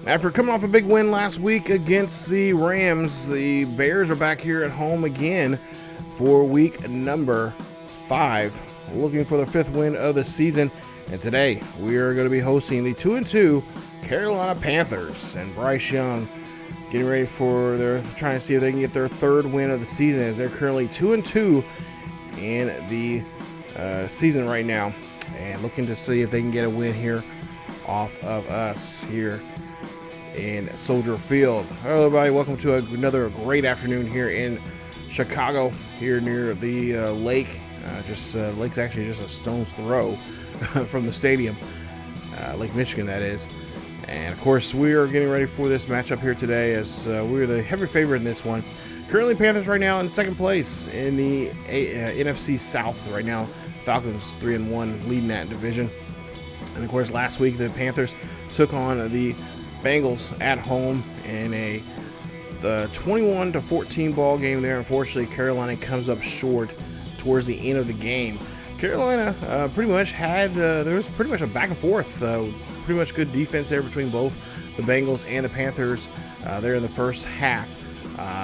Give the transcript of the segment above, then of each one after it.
After coming off a big win last week against the Rams, the Bears are back here at home again for week number 5, looking for the 5th win of the season. And today we are going to be hosting the 2-2 Carolina Panthers, and Bryce Young getting ready for trying to see if they can get their 3rd win of the season, as they're currently 2-2 in the season right now, and looking to see if they can get a win here off of us here in Soldier Field. Hello everybody, welcome to another great afternoon here in Chicago, here near the lake. Lake's actually just a stone's throw from the stadium, Lake Michigan that is. And of course we are getting ready for this matchup here today, as we're the heavy favorite in this one. Currently Panthers right now in 2nd place in the NFC South right now. Falcons 3-1 leading that division. And of course last week the Panthers took on the Bengals at home in a 21-14 ball game there. Unfortunately, Carolina comes up short towards the end of the game. Carolina pretty much had there was pretty much a back and forth, pretty much good defense there between both the Bengals and the Panthers there in the first half.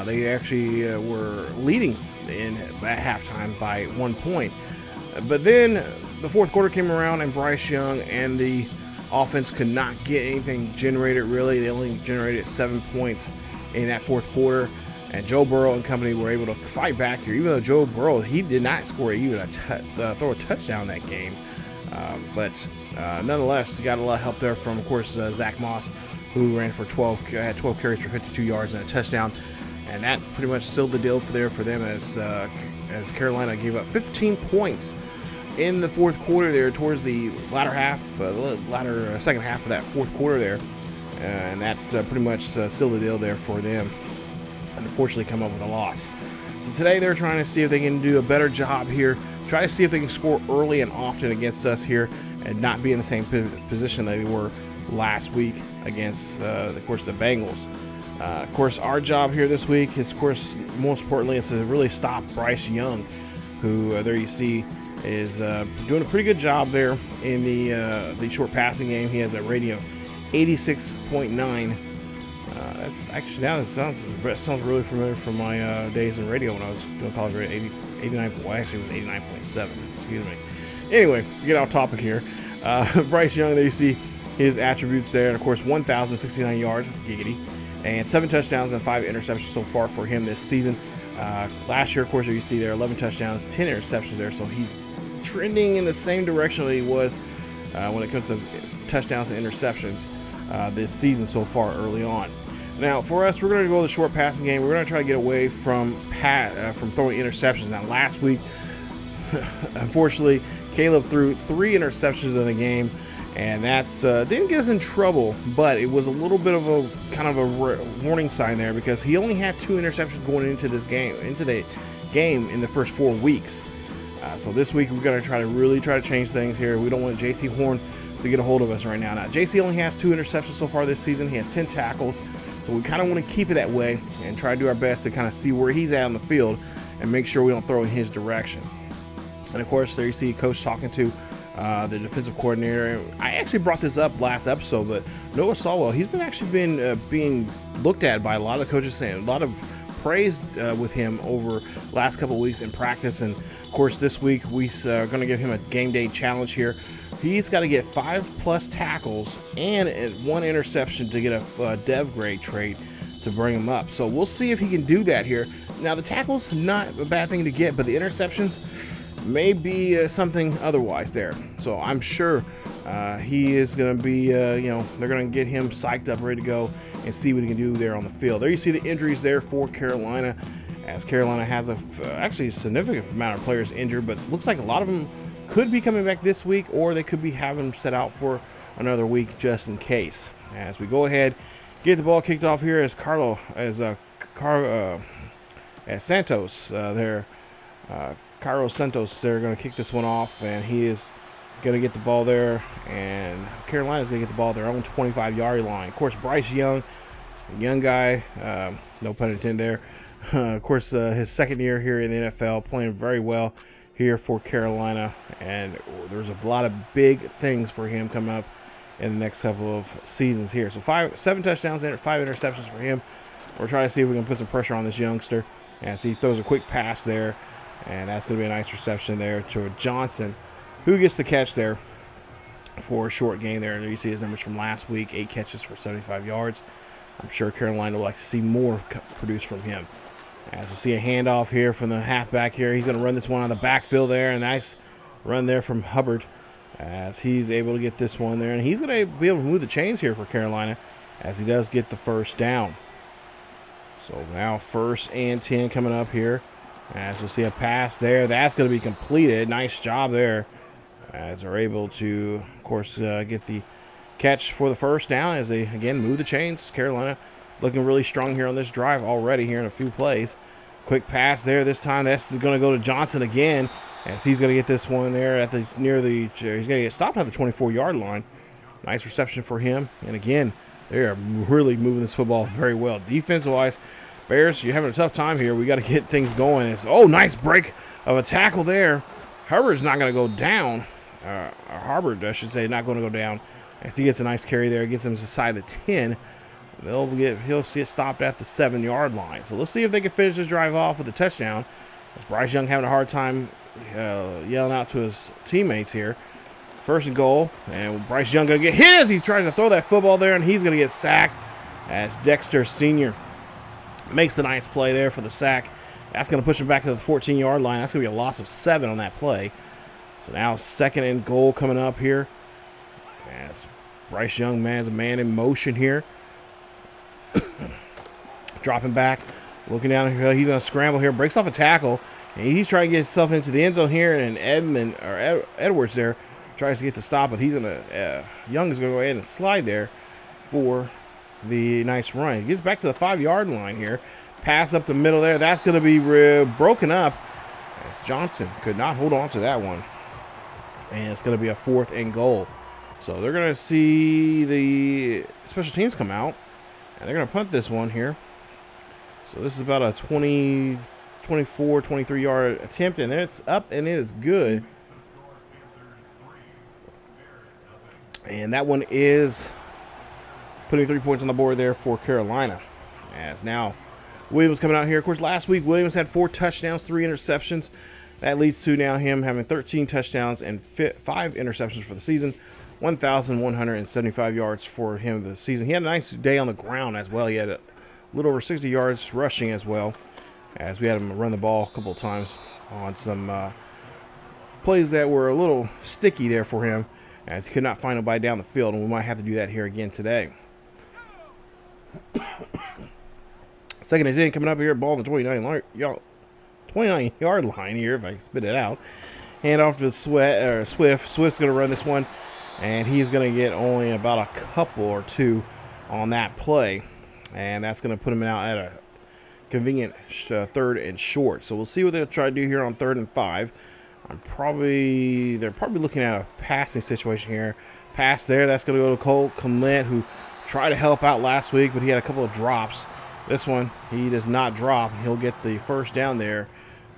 They actually were leading at halftime by 1 point, but then the 4th quarter came around and Bryce Young and the offense could not get anything generated really. They only generated 7 points in that 4th quarter, and Joe Burrow and company were able to fight back here. Even though Joe Burrow, he did not score even throw a touchdown that game, but nonetheless got a lot of help there from, of course, Zach Moss, who ran for 12 carries for 52 yards and a touchdown, and that pretty much sealed the deal for them as Carolina gave up 15 points in the 4th quarter there towards the latter second half of that 4th quarter there, and that pretty much sealed the deal there for them, and unfortunately come up with a loss. So today they're trying to see if they can do a better job here, try to see if they can score early and often against us here and not be in the same position they were last week against of course the Bengals. Of course our job here this week is, of course, most importantly, is to really stop Bryce Young, who there you see is doing a pretty good job there in the short passing game. He has a rating of 86.9. That's actually, now that sounds really familiar from my days in radio when I was doing college radio. 89. Well, actually it was 89.7. Excuse me. Anyway, get off topic here. Bryce Young, there you see his attributes there, and of course 1,069 yards, giggity, and 7 touchdowns and 5 interceptions so far for him this season. Last year, of course, you see there 11 touchdowns, 10 interceptions there, so he's trending in the same direction that he was when it comes to touchdowns and interceptions this season so far early on. Now, for us, we're going to go the short passing game. We're going to try to get away from throwing interceptions. Now, last week, unfortunately, Caleb threw 3 interceptions in a game, and that didn't get us in trouble, but it was a little bit of a kind of a warning sign there, because he only had 2 interceptions going into the game in the first 4 weeks. So this week we're going to try to change things here. We don't want Jaycee Horn to get a hold of us right now. Now, Jaycee only has 2 interceptions so far this season. He has 10 tackles, so we kind of want to keep it that way and try to do our best to kind of see where he's at on the field and make sure we don't throw in his direction. And of course, there you see Coach talking to the defensive coordinator. I actually brought this up last episode, but Noah Sawell, he's been being looked at by a lot of coaches, saying a lot of praise with him over last couple of weeks in practice. And of course this week we are going to give him a game day challenge here. He's got to get 5+ tackles and 1 interception to get a dev grade trait to bring him up. So we'll see if he can do that here. Now, the tackles, not a bad thing to get, but the interceptions may be something otherwise there. So I'm sure he is going to be, they're going to get him psyched up, ready to go, and see what he can do there on the field. There you see the injuries there for Carolina, as Carolina has actually a significant amount of players injured, but looks like a lot of them could be coming back this week, or they could be having them set out for another week just in case. As we go ahead, get the ball kicked off here as Santos Carlos Santos, they're going to kick this one off, and he is going to get the ball there, and Carolina's going to get the ball at their own 25-yard line. Of course, Bryce Young, a young guy, no pun intended there. Of course, his 2nd year here in the NFL, playing very well here for Carolina, and there's a lot of big things for him coming up in the next couple of seasons here. So 7 touchdowns and 5 interceptions for him. We're trying to see if we can put some pressure on this youngster. As he throws a quick pass there, and that's going to be a nice reception there to Johnson, who gets the catch there for a short gain there. And you see his numbers from last week, 8 catches for 75 yards. I'm sure Carolina would like to see more produced from him. As you see a handoff here from the halfback here. He's going to run this one on the backfield there. A nice run there from Hubbard as he's able to get this one there. And he's going to be able to move the chains here for Carolina as he does get the first down. So now 1st and 10 coming up here. As you'll see a pass there. That's going to be completed. Nice job there. As they're able to, of course, get the catch for the first down as they, again, move the chains. Carolina looking really strong here on this drive already here in a few plays. Quick pass there. This time that's going to go to Johnson again as he's going to get this one there at the he's going to get stopped at the 24-yard line. Nice reception for him. And again, they are really moving this football very well. Defensive-wise, Bears, you're having a tough time here. We got to get things going. Nice break of a tackle there. Hubbard's not going to go down. Hubbard, I should say, not going to go down. As he gets a nice carry there, gets him inside the 10. He'll see it stopped at the 7-yard line. So let's see if they can finish this drive off with a touchdown. As Bryce Young having a hard time yelling out to his teammates here. 1st and goal, and Bryce Young going to get hit as he tries to throw that football there, and he's going to get sacked as Dexter Sr. makes the nice play there for the sack. That's going to push him back to the 14-yard line. That's going to be a loss of 7 on that play. So now 2nd and goal coming up here. As Bryce Young, man's a man in motion here. Dropping back, looking down here. He's going to scramble here, breaks off a tackle, and he's trying to get himself into the end zone here, and Edwards there tries to get the stop, but Young is going to go ahead and slide there for the nice run. He gets back to the 5-yard line here. Pass up the middle there. That's going to be broken up as Johnson could not hold on to that one. And it's going to be a 4th and goal. So they're going to see the special teams come out, and they're going to punt this one here. So this is about a 24, 23-yard attempt, and it's up, and it is good. And that one is putting 3 points on the board there for Carolina. As now Williams coming out here. Of course, last week Williams had 4 touchdowns, 3 interceptions. That leads to now him having 13 touchdowns and 5 interceptions for the season. 1,175 yards for him this season. He had a nice day on the ground as well. He had a little over 60 yards rushing as well, as we had him run the ball a couple of times on some plays that were a little sticky there for him, as he could not find nobody down the field, and we might have to do that here again today. 2nd and 10 coming up here. Ball on the 29-yard line here, if I can spit it out. Hand off to Swift. Swift's going to run this one, and he's going to get only about a couple or 2 on that play. And that's going to put him out at a convenient 3rd and short. So we'll see what they'll try to do here on 3rd and 5. They're probably looking at a passing situation here. Pass there. That's going to go to Cole Clement, who tried to help out last week, but he had a couple of drops. This one, he does not drop. He'll get the first down there.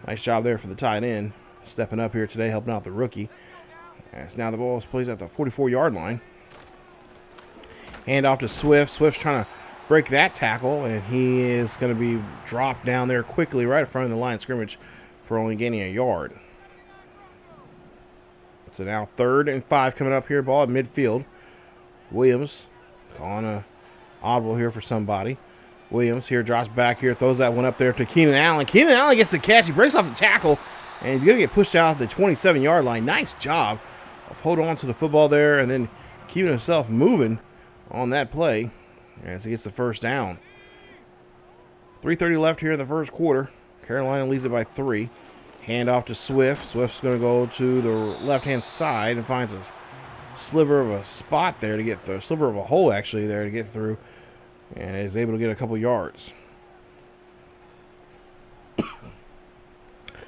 Nice job there for the tight end. Stepping up here today, helping out the rookie. As now the ball is placed at the 44-yard line. Hand off to Swift. Swift's trying to break that tackle, and he is going to be dropped down there quickly right in front of the line of scrimmage for only gaining a yard. So now 3rd and 5 coming up here. Ball at midfield. Williams calling a audible here for somebody. Williams here drops back here, throws that one up there to Keenan Allen. Keenan Allen gets the catch. He breaks off the tackle, and he's going to get pushed out the 27-yard line. Nice job of holding on to the football there and then keeping himself moving on that play as he gets the first down. 3:30 left here in the first quarter. Carolina leads it by 3. Hand off to Swift. Swift's going to go to the left-hand side and finds a sliver of a spot there to get through. Sliver of a hole, actually, there to get through. And is able to get a couple yards.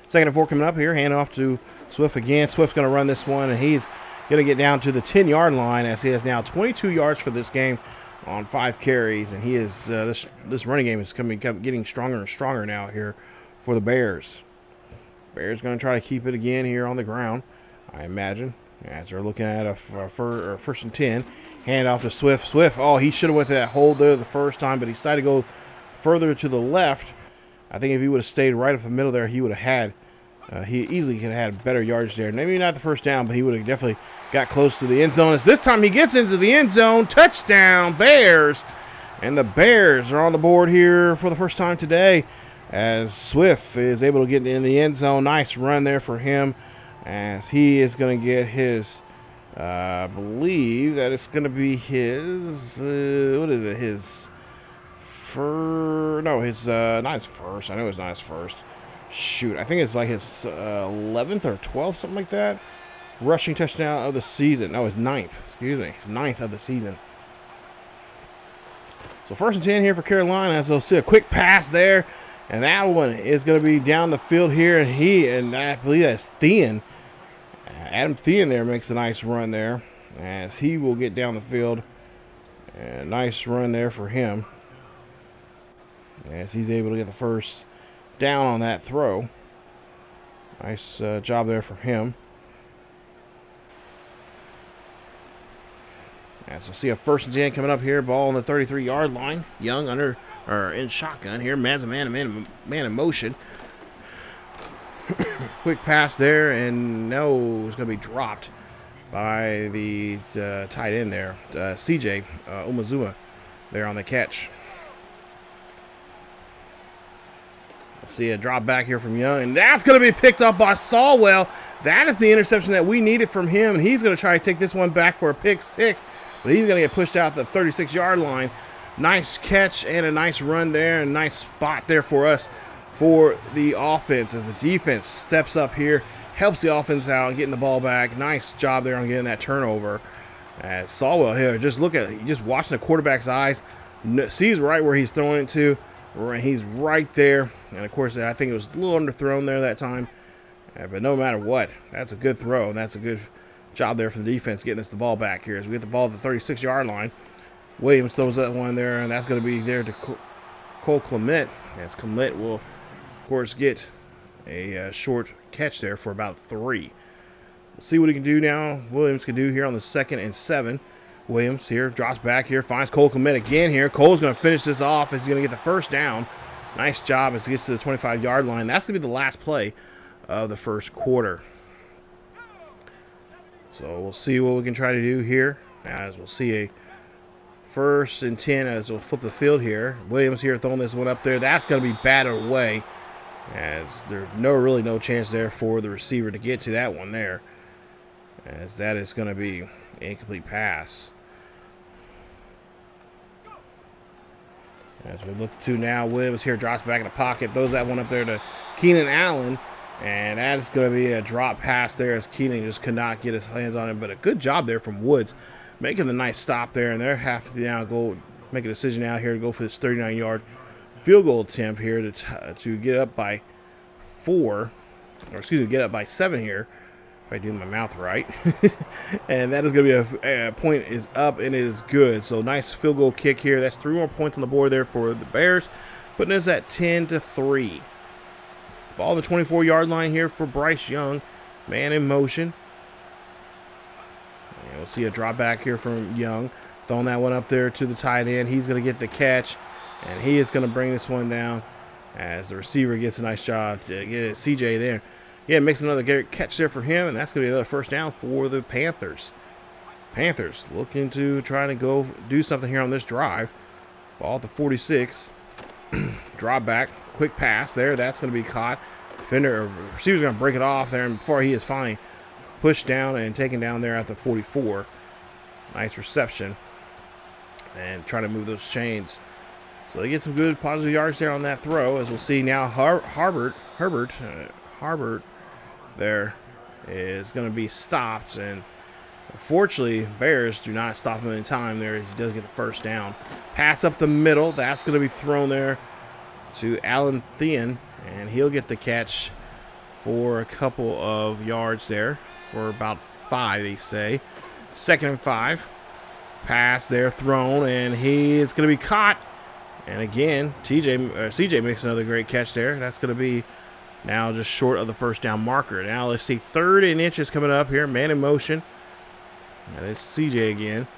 2nd and 4 coming up here. Hand off to Swift again. Swift's going to run this one, and he's going to get down to the 10-yard line as he has now 22 yards for this game on 5 carries. And he is this running game is getting stronger and stronger now here for the Bears. Bears going to try to keep it again here on the ground, I imagine, as they're looking at a 1st and 10. Hand off to Swift. Swift, oh, he should have went to that hole there the first time, but he decided to go further to the left. I think if he would have stayed right up the middle there, he would have had, he easily could have had better yardage there. Maybe not the first down, but he would have definitely got close to the end zone. As this time he gets into the end zone. Touchdown, Bears. And the Bears are on the board here for the first time today, as Swift is able to get in the end zone. Nice run there for him, as he is going to get his, I believe that it's going to be his, what is it, his first, no, his, not his first, I know it's not his first, shoot, I think it's like his 11th or 12th, something like that, rushing touchdown of the season. No, his 9th, excuse me, his 9th of the season. So 1st and 10 here for Carolina, as they'll see a quick pass there, and that one is going to be down the field here, and I believe that's Thien. Adam Thien there makes a nice run there, as he will get down the field. And nice run there for him, as he's able to get the first down on that throw. Nice job there for him. As we'll see a 1st and 10 coming up here, ball on the 33-yard line. Young under, or in shotgun here. Man's a man in motion. Quick pass there, and no, it's going to be dropped by the tight end there, CJ Umazuma, there on the catch. We'll see a drop back here from Young, and that's going to be picked up by Sawwell. That is the interception that we needed from him, and he's going to try to take this one back for a pick 6. But he's going to get pushed out the 36-yard line. Nice catch and a nice run there. And nice spot there for us for the offense as the defense steps up here. Helps the offense out getting the ball back. Nice job there on getting that turnover. As Sawwell here, just watching the quarterback's eyes. Sees right where he's throwing it to. He's right there. And, of course, I think it was a little underthrown there that time. But no matter what, that's a good throw. And that's a good job there for the defense getting us the ball back here as we get the ball at the 36-yard line. Williams throws that one there, and that's going to be there to Cole Clement, as Clement will, of course, get a short catch there for about 3. We'll see what he can do now. Williams can do here on the 2nd and 7. Williams here drops back here, finds Cole Clement again here. Cole's going to finish this off as he's going to get the first down. Nice job as he gets to the 25-yard line. That's going to be the last play of the first quarter. So we'll see what we can try to do here, as we'll see a 1st and 10 as we'll flip the field here. Williams here throwing this one up there. That's going to be batted away, as there's really no chance there for the receiver to get to that one there, as that is going to be an incomplete pass. As we look to now, Williams here drops back in the pocket, throws that one up there to Keenan Allen. And that is going to be a drop pass there, as Keenan just could not get his hands on it. But a good job there from Woods, making the nice stop there. And they're have to now go make a decision out here to go for this 39-yard field goal attempt here to get up by 4, or excuse me, get up by 7 here, if I do my mouth right. And that is going to be a point is up, and it is good. So nice field goal kick here. That's 3 more points on the board there for the Bears, putting us at 10-3. Ball the 24-yard line here for Bryce Young. Man in motion. And we'll see a drop back here from Young. Throwing that one up there to the tight end. He's going to get the catch. And he is going to bring this one down as the receiver gets a nice job to get CJ there. Yeah, makes another great catch there for him. And that's going to be another first down for the Panthers. Panthers looking to try to go do something here on this drive. Ball at the 46. Drop back, quick pass there. That's going to be caught. Receiver's going to break it off there, and before he is finally pushed down and taken down there at the 44. Nice reception, and try to move those chains. So they get some good positive yards there on that throw, as we'll see now. Herbert there is going to be stopped, and unfortunately, Bears do not stop him in time there. He does get the first down. Pass up the middle. That's going to be thrown there to Alan Thien, and he'll get the catch for a couple of yards there for about 5, they say. 2nd and 5. Pass there thrown, and he is going to be caught. And again, CJ makes another great catch there. That's going to be now just short of the first down marker. Now let's see, 3rd and inches coming up here. Man in motion. That is CJ again.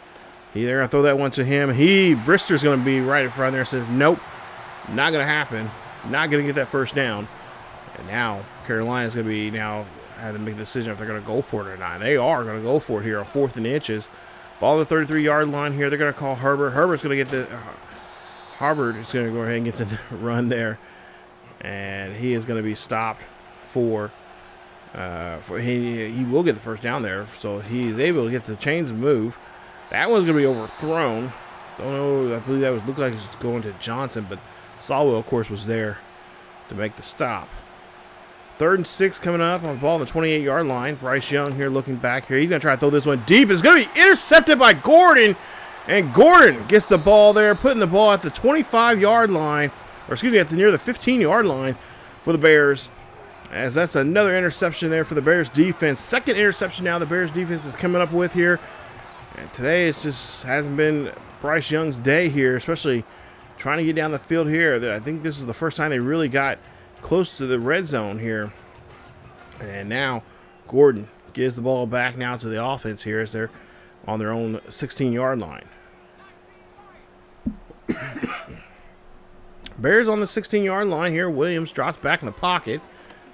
They're going to throw that one to him. Brister's going to be right in front there and says, nope, not going to happen. Not going to get that first down. And now Carolina's going to be have to make the decision if they're going to go for it or not. They are going to go for it here, a 4th and inches. Ball on the 33-yard line here. They're going to call Herbert. Herbert's going to get the Hubbard is going to go ahead and get the run there. And he is going to be stopped for he will get the first down there. So he's able to get the chains and move. That one's going to be overthrown. Don't know. I believe that looked like it was going to Johnson, but Solwell, of course, was there to make the stop. 3rd and 6 coming up on the ball on the 28-yard line. Bryce Young here looking back here. He's going to try to throw this one deep. It's going to be intercepted by Gordon. And Gordon gets the ball there, putting the ball at the 25-yard line. Or excuse me, near the 15-yard line for the Bears. As that's another interception there for the Bears defense. 2nd interception now the Bears defense is coming up with here. And today it just hasn't been Bryce Young's day here, especially trying to get down the field here. I think this is the first time they really got close to the red zone here. And now Gordon gives the ball back now to the offense here as they're on their own 16-yard line. Bears on the 16-yard line here. Williams drops back in the pocket.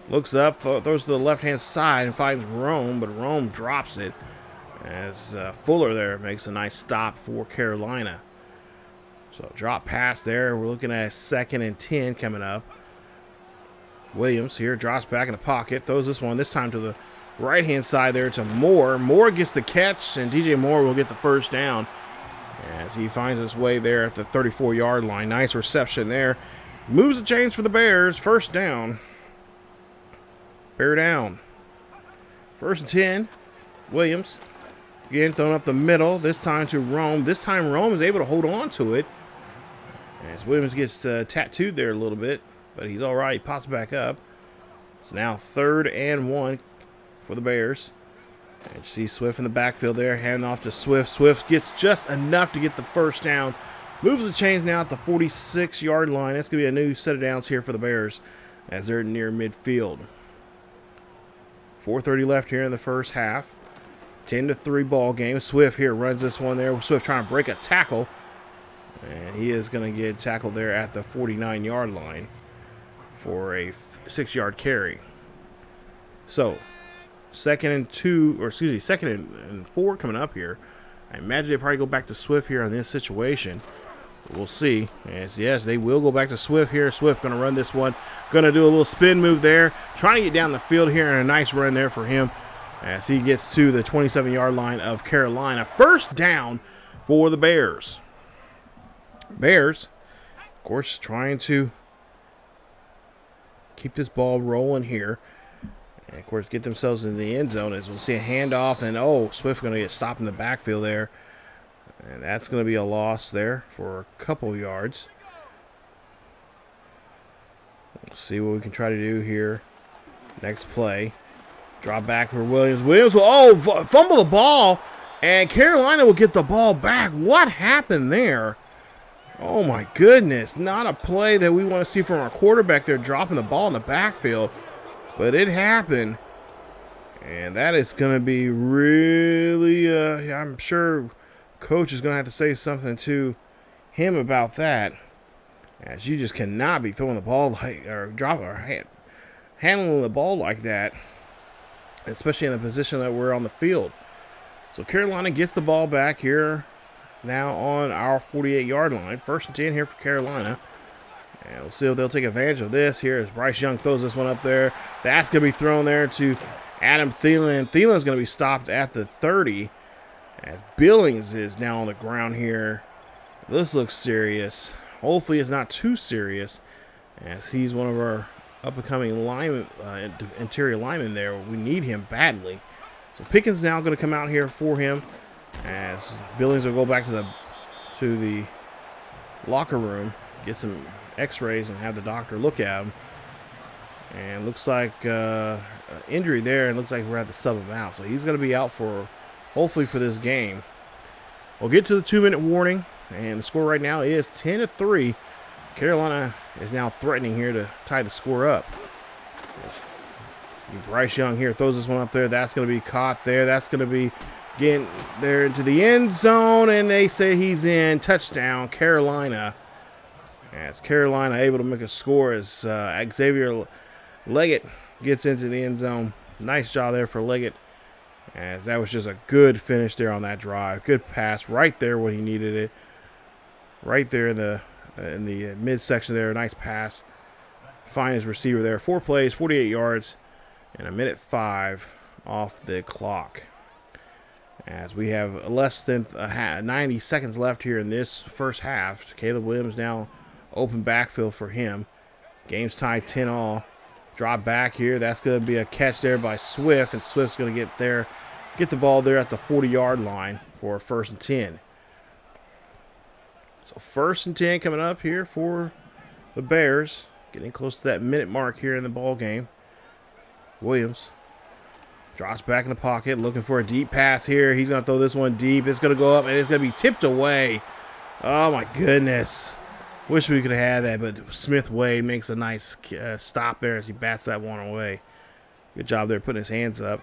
Looks up, throws to the left-hand side and finds Rome, but Rome drops it as Fuller there makes a nice stop for Carolina. So drop pass there. We're looking at 2nd and 10 coming up. Williams here drops back in the pocket, throws this time to the right-hand side there to Moore. Moore gets the catch, and DJ Moore will get the first down as he finds his way there at the 34-yard line. Nice reception there. Moves the chains for the Bears. First down. Bear down. 1st and 10. Williams again thrown up the middle. This time to Rome. This time Rome is able to hold on to it as Williams gets tattooed there a little bit. But he's all right. He pops back up. So now 3rd and 1 for the Bears. And you see Swift in the backfield there. Hand off to Swift. Swift gets just enough to get the first down. Moves the chains now at the 46-yard line. That's going to be a new set of downs here for the Bears as they're near midfield. 4:30 left here in the first half. 10-3 ball game. Swift here runs this one there. Swift trying to break a tackle. And he is going to get tackled there at the 49-yard line for a 6-yard carry. So, 2nd and 4 coming up here. I imagine they probably go back to Swift here on this situation. We'll see. Yes, they will go back to Swift here. Swift going to run this one. Going to do a little spin move there. Trying to get down the field here, and a nice run there for him as he gets to the 27-yard line of Carolina. First down for the Bears. Bears, of course, trying to keep this ball rolling here. And, of course, get themselves in the end zone as we'll see a handoff. And, Swift going to get stopped in the backfield there. And that's going to be a loss there for a couple yards. We'll see what we can try to do here. Next play. Drop back for Williams. Williams will fumble the ball. And Carolina will get the ball back. What happened there? Oh, my goodness. Not a play that we want to see from our quarterback there dropping the ball in the backfield. But it happened. And that is going to be really, I'm sure coach is going to have to say something to him about that. As you just cannot be throwing the ball handling the ball like that. Especially in the position that we're on the field. So Carolina gets the ball back here now on our 48-yard line. 1st and 10 here for Carolina. And we'll see if they'll take advantage of this here as Bryce Young throws this one up there. That's going to be thrown there to Adam Thielen. Thielen's going to be stopped at the 30 as Billings is now on the ground here. This looks serious. Hopefully it's not too serious as he's one of our up-and-coming linemen, interior linemen there. We need him badly. So Pickens now going to come out here for him as Billings will go back to the locker room, get some x-rays and have the doctor look at him. And looks like injury there, and looks like we're going to have to sub him out. So he's going to be out hopefully for this game. We'll get to the 2-minute warning, and the score right now is 10-3. Carolina is now threatening here to tie the score up. Bryce Young here throws this one up there. That's going to be caught there. That's going to be Getting there into the end zone, and they say he's in. Touchdown, Carolina. As Carolina able to make a score as Xavier Leggett gets into the end zone. Nice job there for Leggett, as that was just a good finish there on that drive. Good pass right there when he needed it. Right there in the midsection there. Nice pass. Find his receiver there. 4 plays, 48 yards, and 1:05 off the clock. As we have less than 90 seconds left here in this first half. Caleb Williams now open backfield for him. Game's tied 10-all. Drop back here. That's going to be a catch there by Swift, and Swift's going to get the ball there at the 40-yard line for a 1st and 10. So 1st and 10 coming up here for the Bears. Getting close to that minute mark here in the ball game. Williams drops back in the pocket, looking for a deep pass here. He's going to throw this one deep. It's going to go up, and it's going to be tipped away. Oh, my goodness. Wish we could have had that, but Smith Wade makes a nice stop there as he bats that one away. Good job there putting his hands up.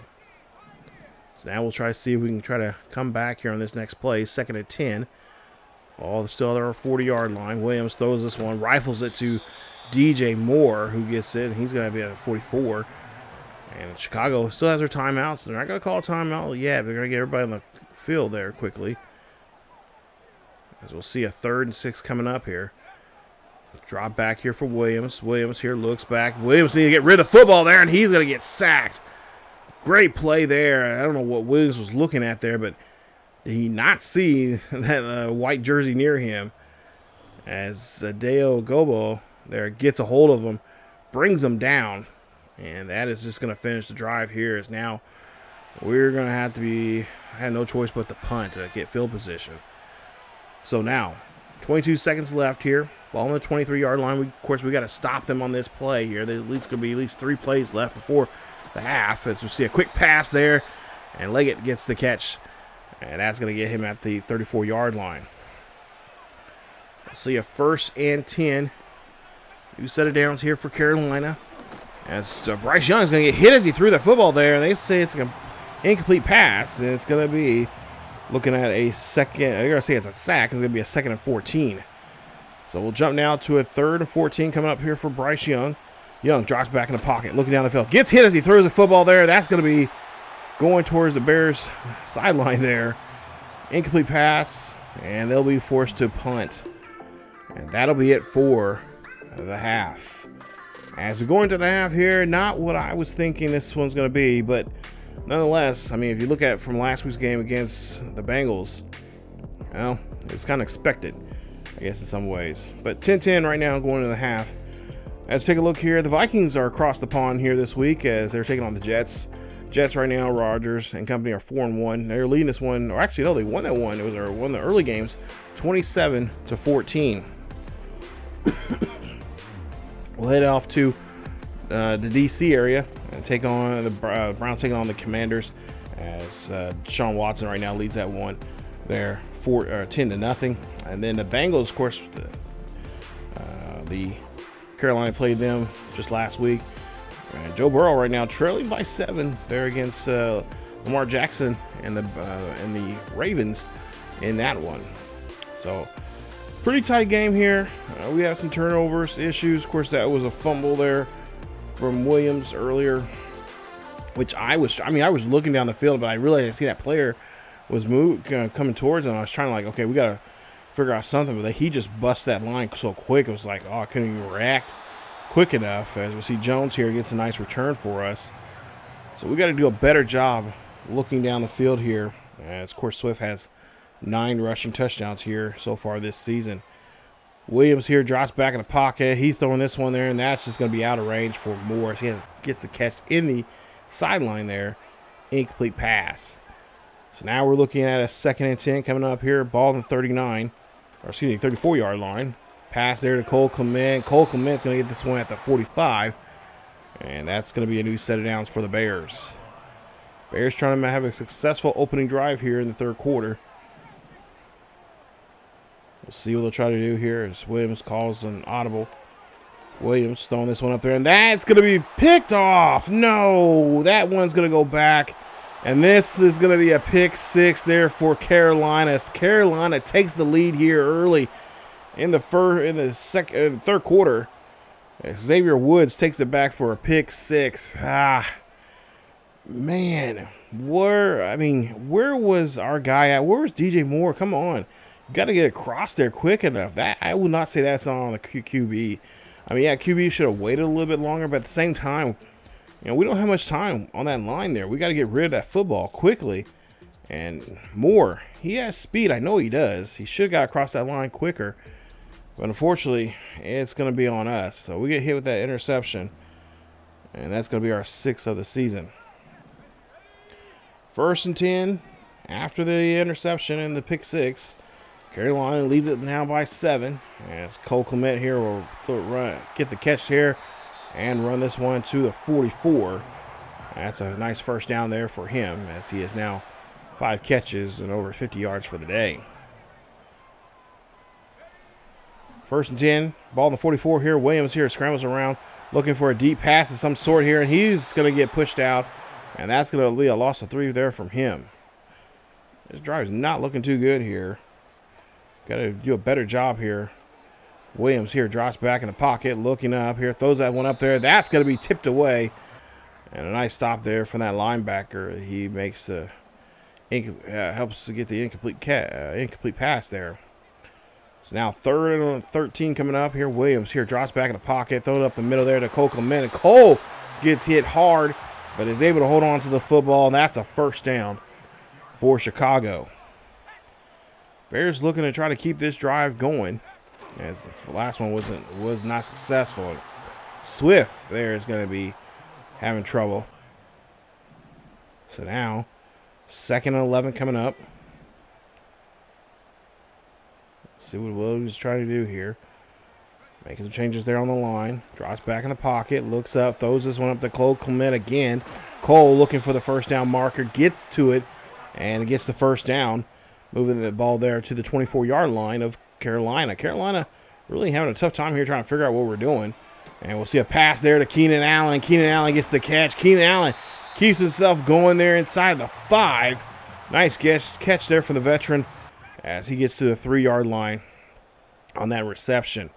So now we'll try to see if we can try to come back here on this next play. 2nd and 10. Ball still at our 40-yard line. Williams throws this one, rifles it to DJ Moore, who gets it, and he's going to be at 44. And Chicago still has their timeouts. They're not going to call a timeout yet. They're going to get everybody on the field there quickly. As we'll see a 3rd and 6 coming up here. Drop back here for Williams. Williams here looks back. Williams needs to get rid of the football there, and he's going to get sacked. Great play there. I don't know what Williams was looking at there, but did he not see that white jersey near him? As Deo Gobo there gets a hold of him, brings him down, and that is just going to finish the drive here. As now we're going to have no choice but to punt to get field position. So now 22 seconds left here. Ball on the 23-yard line. Of course, we got to stop them on this play here. There's going to be at least 3 plays left before the half. As we see a quick pass there, and Leggett gets the catch, and that's going to get him at the 34-yard line. We'll see a 1st and 10. New set of downs here for Carolina. As Bryce Young is going to get hit as he threw the football there, and they say it's an incomplete pass, and it's going to be looking at a second. I'm going to say it's a sack. It's going to be a 2nd and 14. So we'll jump now to a 3rd and 14 coming up here for Bryce Young. Young drops back in the pocket, looking down the field. Gets hit as he throws the football there. That's going to be going towards the Bears sideline there. Incomplete pass, and they'll be forced to punt. And that'll be it for the half. As we go into the half here, not what I was thinking this one's going to be, but nonetheless, I mean, if you look at from last week's game against the Bengals, well, it was kind of expected, I guess, in some ways. But 10-10 right now going into the half. Let's take a look here. The Vikings are across the pond here this week as they're taking on the Jets. Jets right now, Rodgers and company are 4-1. They're leading this one, or actually, no, they won that one. It was one of the early games, 27-14. We'll head off to the D.C. area and take on the Browns, taking on the Commanders, as Deshaun Watson right now leads that one there 10-0. And then the Bengals, of course, the Carolina played them just last week. And Joe Burrow right now trailing by 7 there against Lamar Jackson and the Ravens in that one. So pretty tight game here. We have some turnovers issues. Of course, that was a fumble there from Williams earlier, which I was looking down the field, but I realized I see that player was coming towards him. I was trying to like, okay, we got to figure out something, but he just busted that line so quick. It was like, oh, I couldn't even react quick enough. As we see Jones here gets a nice return for us. So we got to do a better job looking down the field here. As, of course, Swift has 9 rushing touchdowns here so far this season. Williams here drops back in the pocket. He's throwing this one there, and that's just going to be out of range for Morris. He gets the catch in the sideline there. Incomplete pass. So now we're looking at a 2nd and 10 coming up here. Ball on the 34-yard line. Pass there to Cole Clement. Cole Clement's going to get this one at the 45. And that's going to be a new set of downs for the Bears. Bears trying to have a successful opening drive here in the 3rd quarter. We'll see what they'll try to do here as Williams calls an audible. Williams throwing this one up there, and that's going to be picked off. No, that one's going to go back And this is going to be a pick 6 there for Carolina. Carolina takes the lead here early in the third quarter. Xavier Woods takes it back for a pick 6. Man, where was our guy at? Where was DJ Moore? Come on. You got to get across there quick enough. That I will not say that's on the QB. I mean, yeah, QB should have waited a little bit longer, but at the same time, you know, we don't have much time on that line there. We got to get rid of that football quickly. And Moore, he has speed. I know he does. He should have got across that line quicker. But unfortunately, it's going to be on us. So we get hit with that interception. And that's going to be our 6th of the season. 1st and 10 after the interception and the pick 6. Carolina leads it now by 7. As Cole Clement here will get the catch here and run this one to the 44. That's a nice first down there for him, as he is now 5 catches and over 50 yards for the day. 1st and 10, ball in the 44 here. Williams here scrambles around, looking for a deep pass of some sort here, and he's going to get pushed out, and that's going to be a loss of 3 there from him. This drive is not looking too good here. Got to do a better job here. Williams here drops back in the pocket, looking up here, throws that one up there. That's going to be tipped away, and a nice stop there from that linebacker. He makes helps to get the incomplete pass there. So now 3rd and 13 coming up here. Williams here drops back in the pocket, throws it up the middle there to Cole Clement. And Cole gets hit hard, but is able to hold on to the football, and that's a first down for Chicago. Bears looking to try to keep this drive going, as the last one was not successful. Swift there is going to be having trouble. So now 2nd and 11 coming up. See what Williams is trying to do here. Making some changes there on the line. Drops back in the pocket. Looks up. Throws this one up to Cole Clement again. Cole looking for the first down marker. Gets to it. And gets the first down. Moving the ball there to the 24-yard line of Carolina. Carolina really having a tough time here trying to figure out what we're doing. And we'll see a pass there to Keenan Allen. Keenan Allen gets the catch. Keenan Allen keeps himself going there inside the 5. Nice catch there for the veteran, as he gets to the 3-yard line on that reception.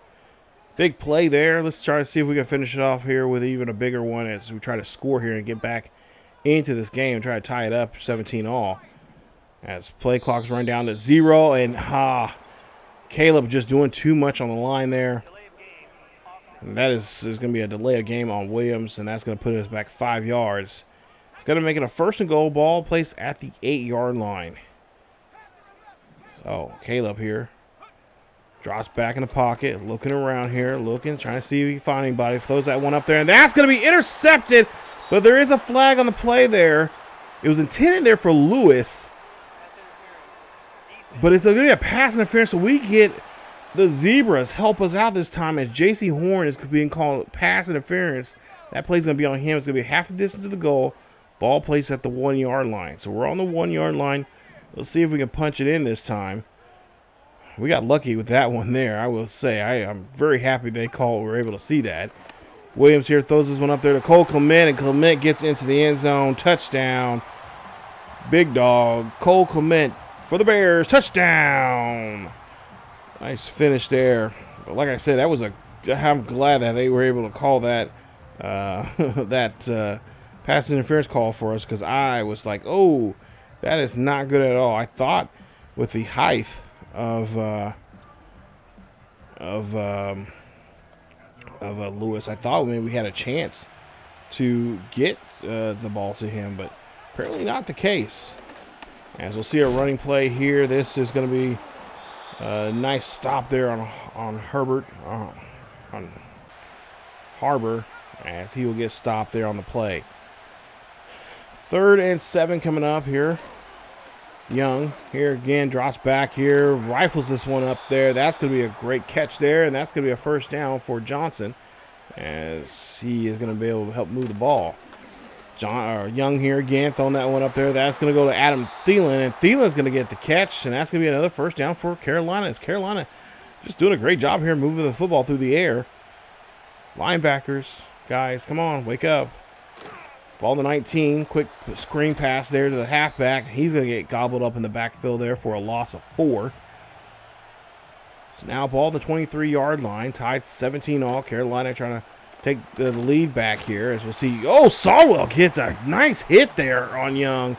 Big play there. Let's try to see if we can finish it off here with even a bigger one as we try to score here and get back into this game and try to tie it up 17-all. As play clock's run down to 0, and Caleb just doing too much on the line there. And that is going to be a delay of game on Williams, and that's going to put us back 5 yards. It's going to make it a 1st and goal, ball placed at the 8-yard line. So Caleb here drops back in the pocket, looking around here, trying to see if he can find anybody. Throws that one up there, and that's going to be intercepted. But there is a flag on the play there. It was intended there for Lewis, but it's going to be a pass interference, so we get the Zebras help us out this time, as Jaycee Horn is being called pass interference. That play's going to be on him. It's going to be half the distance to the goal. Ball placed at the 1-yard line. So we're on the 1-yard line. Let's see if we can punch it in this time. We got lucky with that one there, I will say. I'm very happy they were able to see that. Williams here throws this one up there to Cole Clement, and Clement gets into the end zone. Touchdown. Big dog. Cole Clement for the Bears. Touchdown. Nice finish there. But like I said, I'm glad that they were able to call that pass interference call for us, because I was like, oh, that is not good at all. I thought with the height of Lewis, I thought maybe we had a chance to get the ball to him, but apparently not the case. As we'll see a running play here. This is going to be a nice stop there on Herbert, on Harbor, as he will get stopped there on the play. 3rd and 7 coming up here. Young here again, drops back here, rifles this one up there. That's going to be a great catch there, and that's going to be a first down for Johnson, as he is going to be able to help move the ball. Young here again, throwing that one up there. That's going to go to Adam Thielen, and Thielen's going to get the catch, and that's going to be another first down for Carolina. As Carolina just doing a great job here moving the football through the air. Linebackers, guys, come on, wake up. Ball to 19. Quick screen pass there to the halfback. He's going to get gobbled up in the backfield there for a loss of 4. So now ball to the 23-yard line. Tied 17 all. Carolina trying to take the lead back here, as we'll see. Oh, Sawwell gets a nice hit there on Young.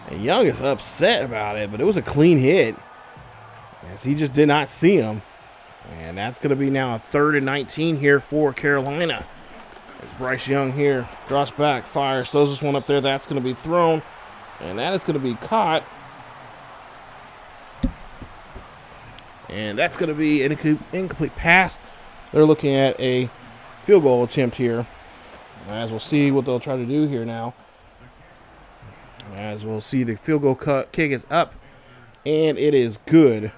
And Young is upset about it, but it was a clean hit, as he just did not see him. And that's going to be now a 3rd and 19 here for Carolina. As Bryce Young here drops back, fires, throws this one up there. That's going to be thrown, and that is going to be caught. And that's going to be an incomplete pass. They're looking at a field goal attempt here, as we'll see what they'll try to do here now. As we'll see, the field goal kick is up, and it is good.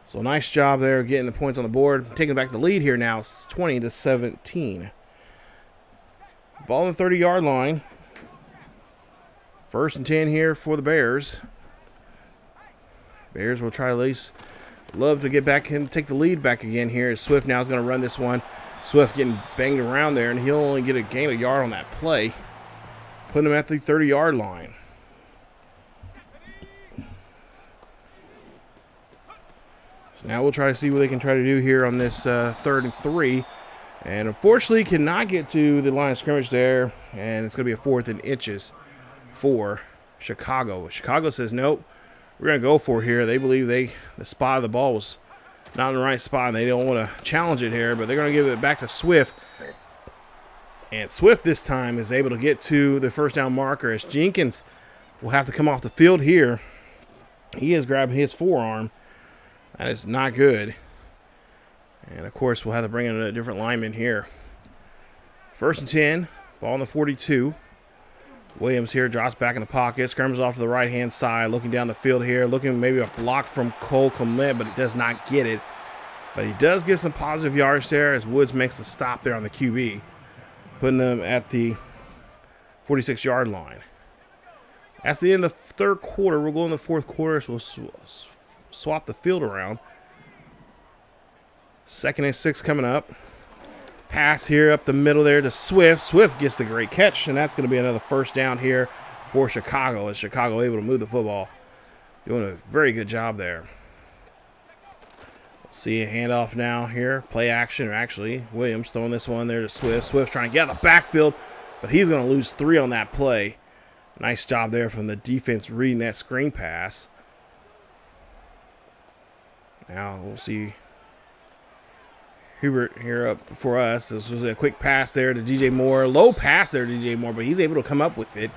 So nice job there getting the points on the board. Taking back the lead here now, 20-17. Ball on the 30-yard line. 1st and 10 here for the Bears. Bears will try at least love to get back and take the lead back again here, as Swift now is going to run this one. Swift getting banged around there, and he'll only get a gain of yard on that play, putting him at the 30-yard line. So now we'll try to see what they can try to do here on this 3rd and 3. And unfortunately cannot get to the line of scrimmage there, and it's going to be a 4th and inches for Chicago. Chicago says, nope, we're going to go for it here. They believe the spot of the ball was not in the right spot, and they don't want to challenge it here, but they're going to give it back to Swift. And Swift this time is able to get to the 1st down marker, as Jenkins will have to come off the field here. He has grabbed his forearm. That is not good. And, of course, we'll have to bring in a different lineman here. 1st and 10, ball on the 42. Williams here drops back in the pocket, scrambles off to the right-hand side, looking down the field here, looking maybe a block from Cole Clement, but he does not get it. But he does get some positive yards there, as Woods makes the stop there on the QB, putting them at the 46-yard line. That's the end of the 3rd quarter. We'll go in the 4th quarter, so we'll swap the field around. 2nd and 6 coming up. Pass here up the middle there to Swift. Swift gets the great catch, and that's going to be another 1st down here for Chicago, as Chicago able to move the football. Doing a very good job there. See a handoff now here. Play action, or actually, Williams throwing this one there to Swift. Swift trying to get out of the backfield, but he's going to lose 3 on that play. Nice job there from the defense reading that screen pass. Now we'll see Hubert here up for us. This was a quick pass there to DJ Moore. Low pass there to DJ Moore, but he's able to come up with it.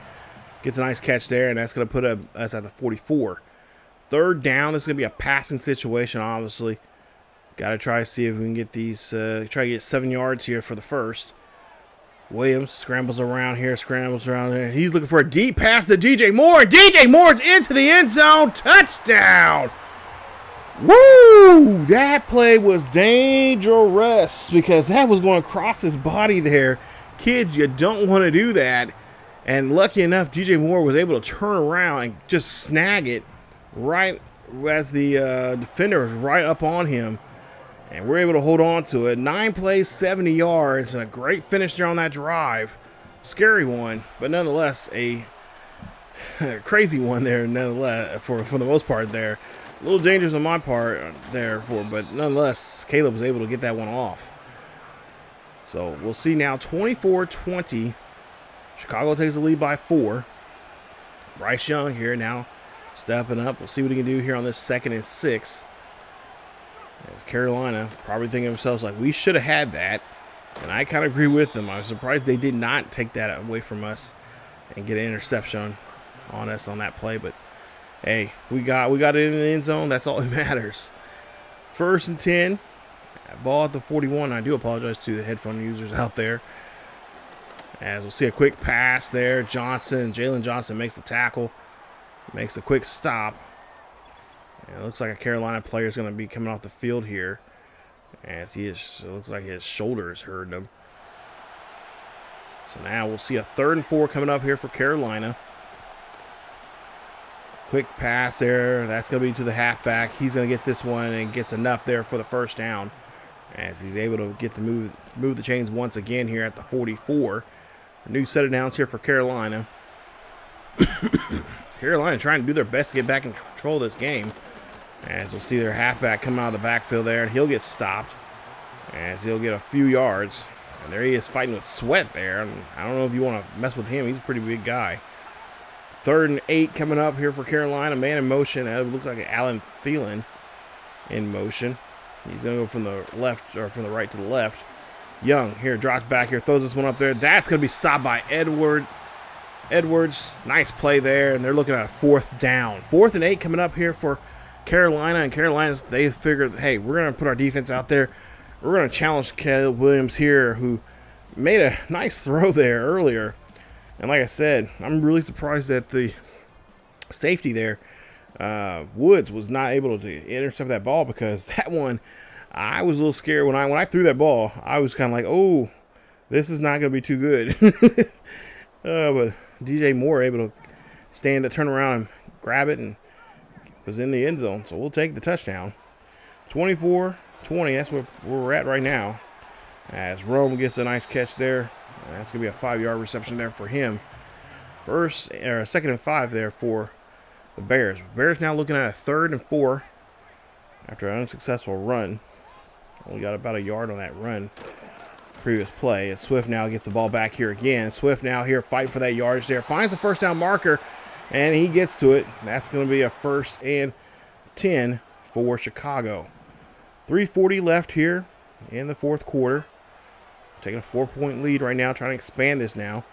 Gets a nice catch there, and that's going to put us at the 44. 3rd down. This is going to be a passing situation, obviously. Got to try to see if we can get these, try to get 7 yards here for the 1st. Williams scrambles around here, He's looking for a deep pass to DJ Moore. DJ Moore's into the end zone. Touchdown. Woo! That play was dangerous, because that was going across his body there. Kids, you don't want to do that. And lucky enough, DJ Moore was able to turn around and just snag it right as the defender was right up on him. And we're able to hold on to it. 9 plays, 70 yards, and a great finish there on that drive. Scary one, but nonetheless a crazy one there, nonetheless, for the most part there. A little dangerous on my part there, but nonetheless, Caleb was able to get that one off. So we'll see now, 24-20. Chicago takes the lead by 4. Bryce Young here now stepping up. We'll see what he can do here on this 2nd and 6. As Carolina probably thinking to themselves, like, we should have had that. And I kind of agree with them. I was surprised they did not take that away from us and get an interception on us on that play. But, hey, we got it in the end zone. That's all that matters. 1st and 10. Ball at the 41. I do apologize to the headphone users out there. As we'll see a quick pass there. Jalen Johnson makes the tackle. Makes a quick stop. And it looks like a Carolina player is going to be coming off the field here. As it looks like his shoulder is hurting him. So now we'll see a 3rd and 4 coming up here for Carolina. Quick pass there. That's going to be to the halfback. He's going to get this one and gets enough there for the 1st down. As he's able to get to move the chains once again here at the 44. New set of downs here for Carolina. Carolina trying to do their best to get back in control of this game. As we'll see their halfback come out of the backfield there, and he'll get stopped as he'll get a few yards. And there he is fighting with Sweat there. And I don't know if you want to mess with him. He's a pretty big guy. 3rd and 8 coming up here for Carolina. Man in motion. It looks like Alan Thielen in motion. He's going to go from the left or from the right to the left. Young here drops back here, throws this one up there. That's going to be stopped by Edwards. Nice play there, and they're looking at a 4th down. 4th and 8 coming up here for Carolina, and Carolina's, they figured, hey, we're going to put our defense out there. We're going to challenge Caleb Williams here, who made a nice throw there earlier. And like I said, I'm really surprised that the safety there, Woods, was not able to intercept that ball, because that one, I was a little scared when I threw that ball. I was kind of like, oh, this is not going to be too good. But DJ Moore able to turn around and grab it, and was in the end zone. So we'll take the touchdown. 24-20, that's where we're at right now. As Rome gets a nice catch there. That's going to be a 5-yard reception there for him. 2nd and 5 there for the Bears. Bears now looking at a 3rd and 4 after an unsuccessful run. Only got about a yard on that run previous play. And Swift now gets the ball back here again. Swift now here fighting for that yardage there. Finds the 1st down marker, and he gets to it. That's going to be a 1st and 10 for Chicago. 3:40 left here in the 4th quarter. Taking a 4-point lead right now, trying to expand this now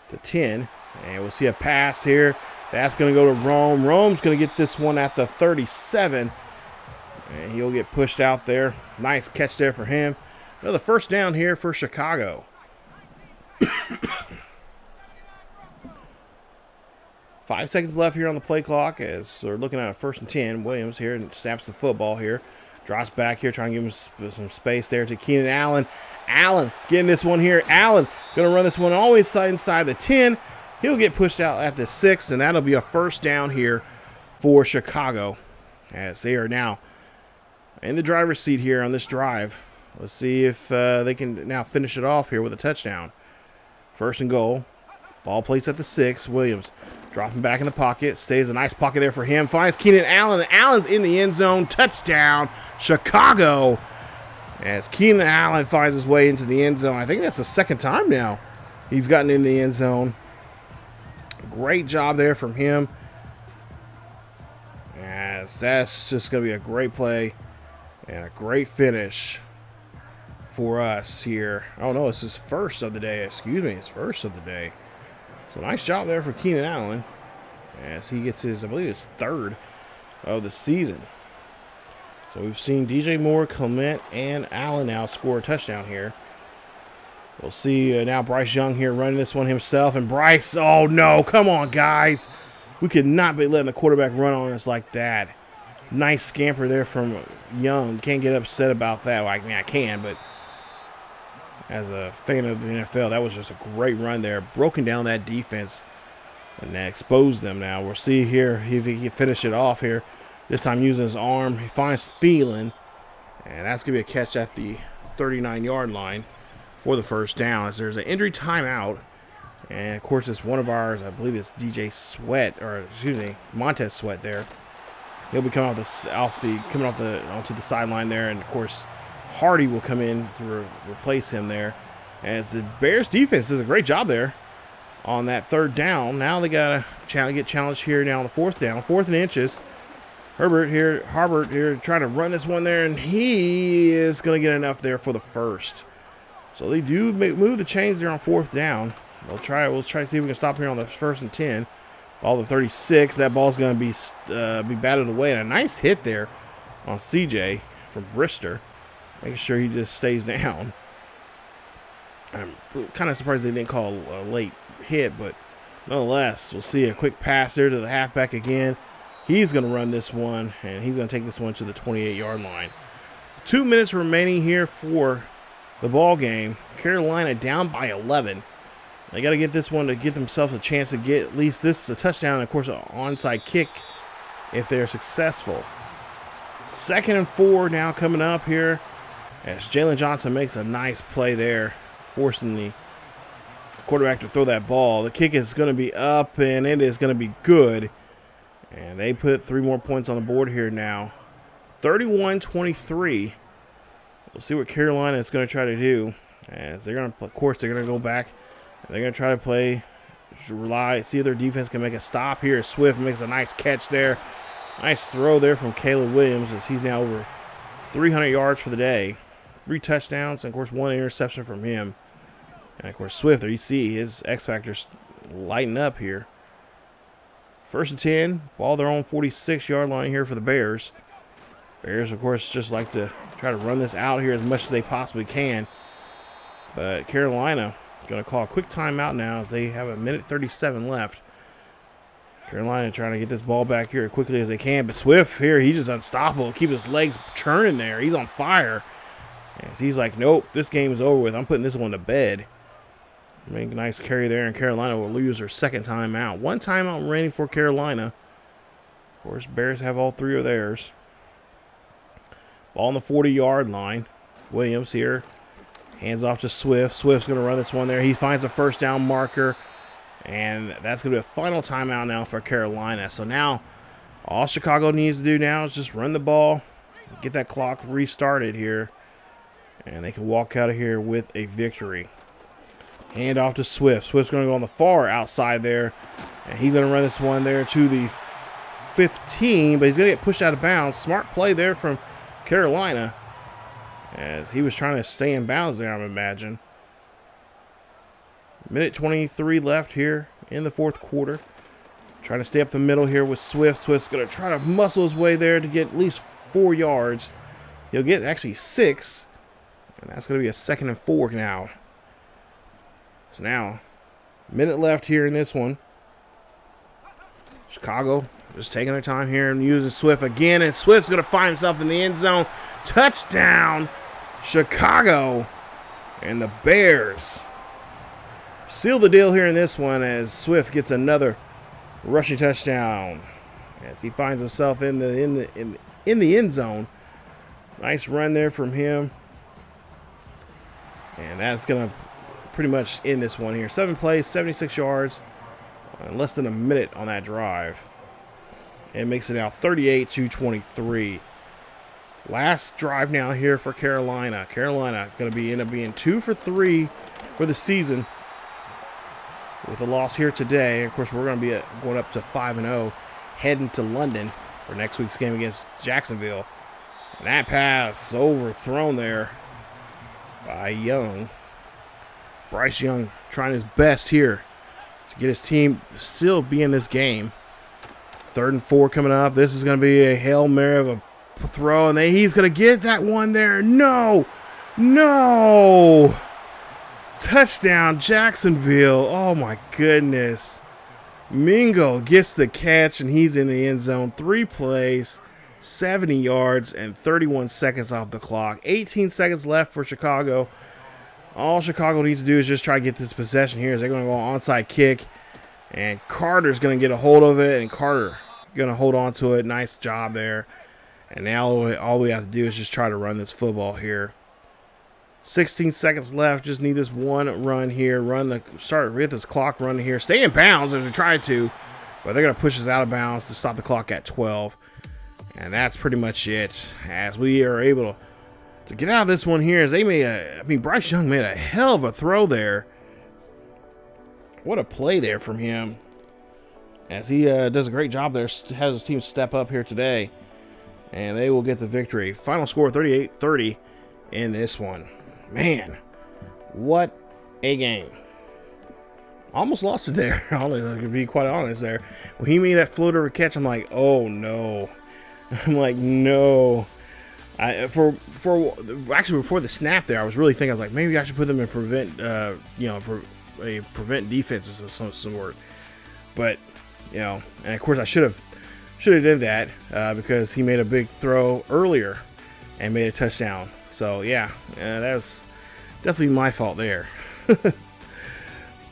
to 10. And we'll see a pass here. That's going to go to Rome. Rome's going to get this one at the 37. And he'll get pushed out there. Nice catch there for him. Another 1st down here for Chicago. 5 seconds left here on the play clock as they're looking at a 1st and 10. Williams here and snaps the football here. Drops back here, trying to give him some space there to Keenan Allen. Allen getting this one here. Allen going to run this one always inside the 10. He'll get pushed out at the 6, and that'll be a 1st down here for Chicago as they are now in the driver's seat here on this drive. Let's see if they can now finish it off here with a touchdown. 1st and goal. Ball plates at the 6. Williams dropping back in the pocket. Stays a nice pocket there for him. Finds Keenan Allen. Allen's in the end zone. Touchdown, Chicago. As Keenan Allen finds his way into the end zone. I think that's the 2nd time now he's gotten in the end zone. Great job there from him. As that's just going to be a great play and a great finish for us here. Oh, no, it's his 1st of the day. Excuse me, his 1st of the day. So nice job there for Keenan Allen as he gets his, I believe, his 3rd of the season. So we've seen DJ Moore, Clement, and Allen now score a touchdown here. We'll see now Bryce Young here running this one himself. And Bryce, oh no, come on, guys. We could not be letting the quarterback run on us like that. Nice scamper there from Young. Can't get upset about that. Well, I mean, I can, but as a fan of the NFL, that was just a great run there. Broken down that defense and that exposed them now. We'll see here if he can finish it off here. This time using his arm. He finds Thielen, and that's going to be a catch at the 39-yard line for the 1st down. As there's an injury timeout, and of course it's one of ours. I believe it's DJ Sweat, or excuse me, Montez Sweat there. He'll be coming onto the sideline there, and of course Hardy will come in to replace him there. As the Bears defense does a great job there on that 3rd down. Now they got to get challenged here now on the 4th down, 4th and inches. Harbert here trying to run this one there, and he is going to get enough there for the 1st. So they do move the chains there on 4th down. We'll try to see if we can stop here on the 1st and 10. Ball to 36. That ball's going to be batted away. And a nice hit there on CJ from Brister, making sure he just stays down. I'm kind of surprised they didn't call a late hit, but nonetheless, we'll see a quick pass there to the halfback again. He's going to run this one, and he's going to take this one to the 28-yard line. 2 minutes remaining here for the ball game. Carolina down by 11. They got to get this one to get themselves a chance to get at least this a touchdown, and of course an onside kick if they're successful. 2nd and 4 now coming up here as Jalen Johnson makes a nice play there, forcing the quarterback to throw that ball. The kick is going to be up, and it is going to be good. And they put 3 more points on the board here now. 31-23. We'll see what Carolina is going to try to do. As they're going to, of course, they're going to go back. And they're going to try to play, see if their defense can make a stop here. Swift makes a nice catch there. Nice throw there from Caleb Williams as he's now over 300 yards for the day. 3 touchdowns, and, of course, 1 interception from him. And, of course, Swift, there you see his X-Factor's lighting up here. 1st and 10, ball their own 46-yard line here for the Bears. Bears, of course, just like to try to run this out here as much as they possibly can. But Carolina going to call a quick timeout now as they have 1:37 left. Carolina trying to get this ball back here as quickly as they can. But Swift here, he's just unstoppable. Keep his legs churning there. He's on fire. As he's like, nope, this game is over with. I'm putting this one to bed. Make a nice carry there, and Carolina will lose their 2nd timeout. 1 timeout remaining for Carolina. Of course, Bears have all 3 of theirs. Ball on the 40-yard line. Williams here. Hands off to Swift. Swift's going to run this one there. He finds a 1st down marker. And that's going to be a final timeout now for Carolina. So now all Chicago needs to do now is just run the ball, get that clock restarted here, and they can walk out of here with a victory. Hand off to Swift. Swift's going to go on the far outside there, and he's going to run this one there to the 15, but he's going to get pushed out of bounds. Smart play there from Carolina as he was trying to stay in bounds there, I would imagine. 1:23 left here in the 4th quarter. Trying to stay up the middle here with Swift. Swift's going to try to muscle his way there to get at least 4 yards. He'll get actually 6. And that's going to be a 2nd and 4 now. So now, minute left here in this one. Chicago just taking their time here and using Swift again. And Swift's going to find himself in the end zone. Touchdown, Chicago. And the Bears seal the deal here in this one as Swift gets another rushing touchdown as he finds himself in the end zone. Nice run there from him, and that's gonna pretty much end this one here. 7 plays, 76 yards, in less than a minute on that drive. It makes it now 38-23. Last drive now here for Carolina. Carolina gonna end up being 2 for 3 for the season. With a loss here today, of course, we're going to be going up to 5-0, heading to London for next week's game against Jacksonville. And that pass overthrown there by Young. Bryce Young trying his best here to get his team still be in this game. 3rd and 4 coming up. This is going to be a Hail Mary of a throw, and he's going to get that one there. No! Touchdown, Jacksonville. Oh, my goodness. Mingo gets the catch, and he's in the end zone. 3 plays, 70 yards, and 31 seconds off the clock. 18 seconds left for Chicago. All Chicago needs to do is just try to get this possession here. They're going to go onside kick, and Carter's going to get a hold of it, and Carter going to hold on to it. Nice job there. And now all we have to do is just try to run this football here. 16 seconds left. Just need this one run here. Start with this clock running here. Stay in bounds as we try to, but they're going to push us out of bounds to stop the clock at 12. And that's pretty much it. As we are able to get out of this one here, as they made Bryce Young made a hell of a throw there. What a play there from him. As he does a great job there, has his team step up here today. And they will get the victory. Final score 38-30 in this one. Man, what a game. Almost lost it there. To be quite honest there. When he made that float over catch, I'm like, oh no. I'm like, no. Actually before the snap there, I was really thinking, I was like, maybe I should put them in prevent defenses of some sort. But, and of course I should have did that because he made a big throw earlier and made a touchdown. So yeah, that was definitely my fault there.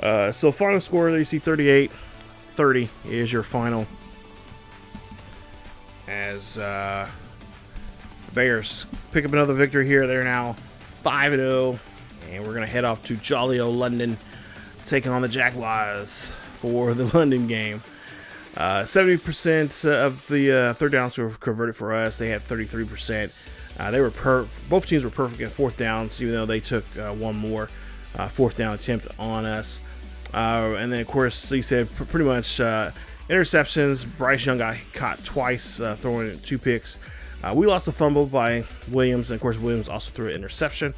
So final score there, you see 38-30 is your final. As Bears pick up another victory here. They're now 5-0, and we're going to head off to jolly old London taking on the Jaguars for the London game. 70% of the third downs were converted for us. They had 33%. They were both teams were perfect at fourth downs, even though they took one more fourth down attempt on us. And then, of course, he said pretty much interceptions. Bryce Young got caught twice, throwing 2 picks. We lost a fumble by Williams, and of course, Williams also threw an interception.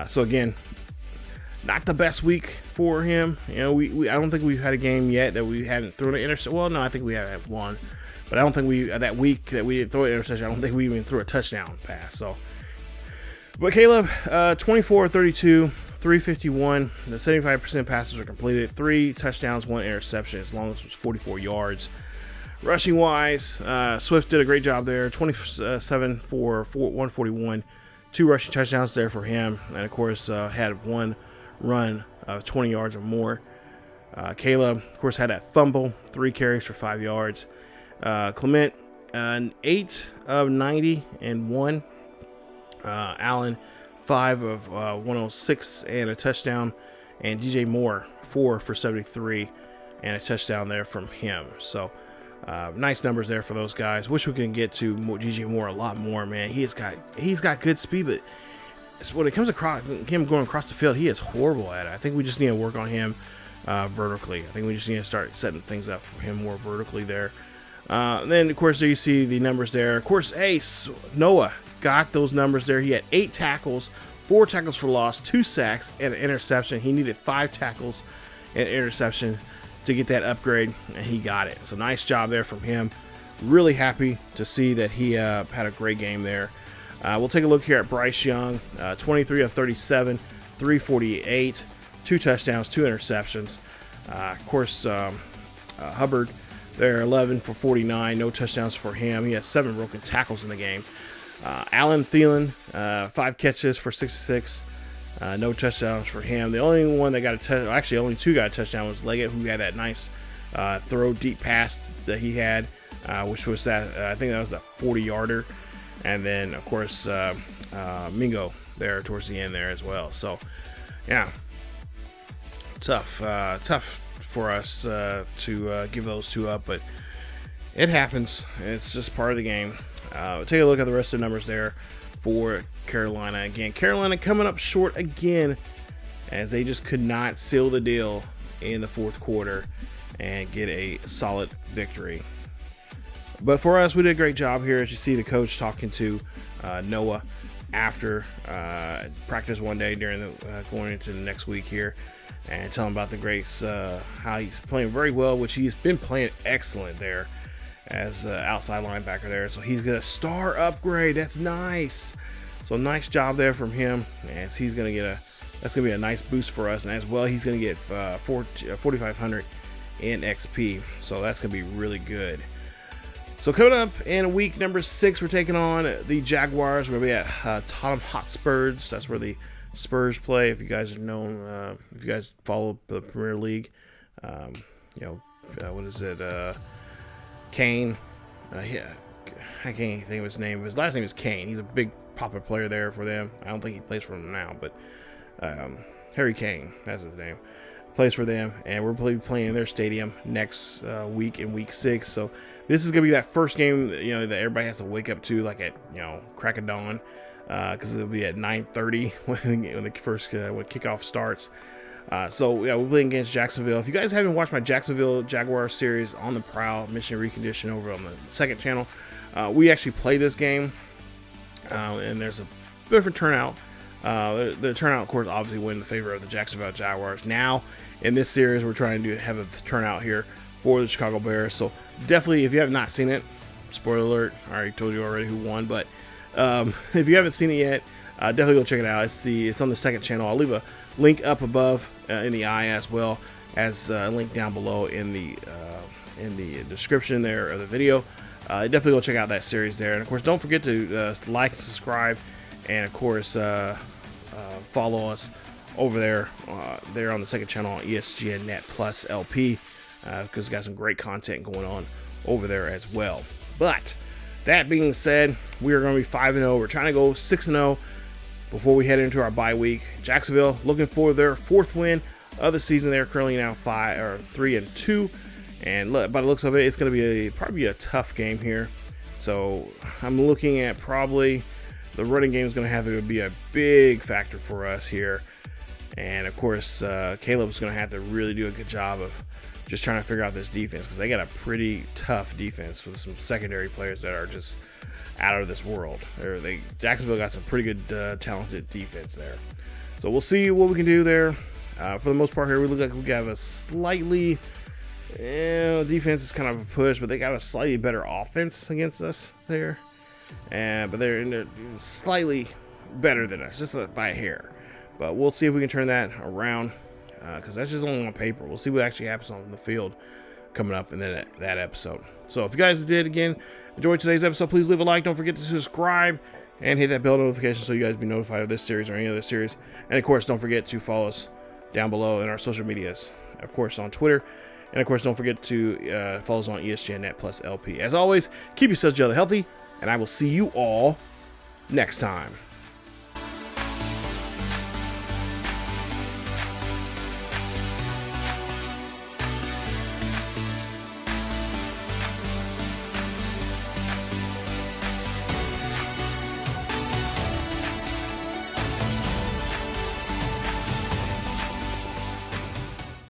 So again, not the best week for him. You know, I don't think we've had a game yet that we hadn't thrown an interception. Well, no, I think we have had one, but I don't think that week that we didn't throw an interception, I don't think we even threw a touchdown pass. So, but Caleb, 24-32, 351. The 75% passes are completed. 3 touchdowns, 1 interception. As long as it was 44 yards. Rushing wise, Swift did a great job there. 27 for 141. 2 rushing touchdowns there for him, and of course had 1 run of 20 yards or more. Caleb, of course, had that fumble, 3 carries for 5 yards. Clement, 8 of 90 and 1. Allen, 5 of 106 and a touchdown. And DJ Moore, 4 for 73 and a touchdown there from him. So nice numbers there for those guys. Wish we can get to DJ Moore a lot more, man. He's got good speed, but when it comes across him going across the field, he is horrible at it. I think we just need to work on him vertically. I think we just need to start setting things up for him more vertically there. Then, of course, there you see the numbers there. Of course, Ace Noah got those numbers there. He had 8 tackles, 4 tackles for loss, 2 sacks, and an interception. He needed 5 tackles and an interception to get that upgrade, and he got it. So nice job there from him. Really happy to see that he had a great game there. We'll take a look here at Bryce Young. 23 of 37, 348, 2 touchdowns, 2 interceptions. Of course, Hubbard there, 11 for 49, no touchdowns for him. He has 7 broken tackles in the game. Allen Thielen, 5 catches for 66. No touchdowns for him. The only one that got a touchdown, actually only 2 got a touchdown, was Leggett, who had that nice throw deep pass that he had, which was that, I think that was a 40-yarder. And then, of course, Mingo there towards the end there as well. So, yeah, tough for us to give those 2 up, but it happens. It's just part of the game. Take a look at the rest of the numbers there for Carolina. Again, Carolina coming up short again, as they just could not seal the deal in the fourth quarter and get a solid victory. But for us, we did a great job here. As you see the coach talking to Noah after practice one day during the going into the next week here, and telling about the greats, how he's playing very well, which he's been playing excellent there as outside linebacker there. So he's got a star upgrade. That's nice. So nice job there from him, and he's gonna get that's gonna be a nice boost for us, and as well he's gonna get 4,500 in XP. So that's gonna be really good. So coming up in week number 6, we're taking on the Jaguars. We're gonna be at Tottenham Hotspurs. That's where the Spurs play. If you guys have known, if you guys follow the Premier League, what is it? Kane. Yeah, I can't even think of his name. His last name is Kane. He's a big popular player there for them. I don't think he plays for them now, but Harry Kane, that's his name, plays for them, and we're playing in their stadium next week in week 6. So this is gonna be that first game, that everybody has to wake up to, like at crack of dawn, because it'll be at 9:30 when the first when kickoff starts. So yeah, we're playing against Jacksonville. If you guys haven't watched my Jacksonville Jaguars series on the Prowl Mission Recondition over on the second channel, we actually play this game, and there's a different turnout. The turnout, of course, obviously went in the favor of the Jacksonville Jaguars. Now in this series, we're trying to have a turnout here for the Chicago Bears. So definitely, if you have not seen it, spoiler alert, I already told you already who won, but if you haven't seen it yet, definitely go check it out. It's on the second channel. I'll leave a link up above in the eye, as well as a link down below in the description there of the video. Definitely go check out that series there, and of course don't forget to like and subscribe, and of course follow us over there on the second channel on ESGNet Plus LP, because it's got some great content going on over there as well. But that being said, we are going to be 5-0. We're trying to go 6-0 before we head into our bye week. Jacksonville looking for their 4th win of the season. They're currently now 3-2, and by the looks of it, it's going to be probably a tough game here. So I'm looking at probably the running game is going to have to be a big factor for us here. And of course, Caleb's going to have to really do a good job of just trying to figure out this defense, because they got a pretty tough defense with some secondary players that are just out of this world. Jacksonville got some pretty good, talented defense there. So we'll see what we can do there. For the most part here, we look like we have a slightly, defense is kind of a push, but they got a slightly better offense against us there. But they're slightly better than us, just by a hair. But we'll see if we can turn that around, because that's just only on paper. We'll see what actually happens on the field coming up in that episode. So if you guys did, again, enjoy today's episode, please leave a like. Don't forget to subscribe and hit that bell notification so you guys be notified of this series or any other series. And of course, don't forget to follow us down below in our social medias, of course on Twitter. And of course, don't forget to follow us on ESGNet plus LP. As always, keep yourselves healthy, and I will see you all next time.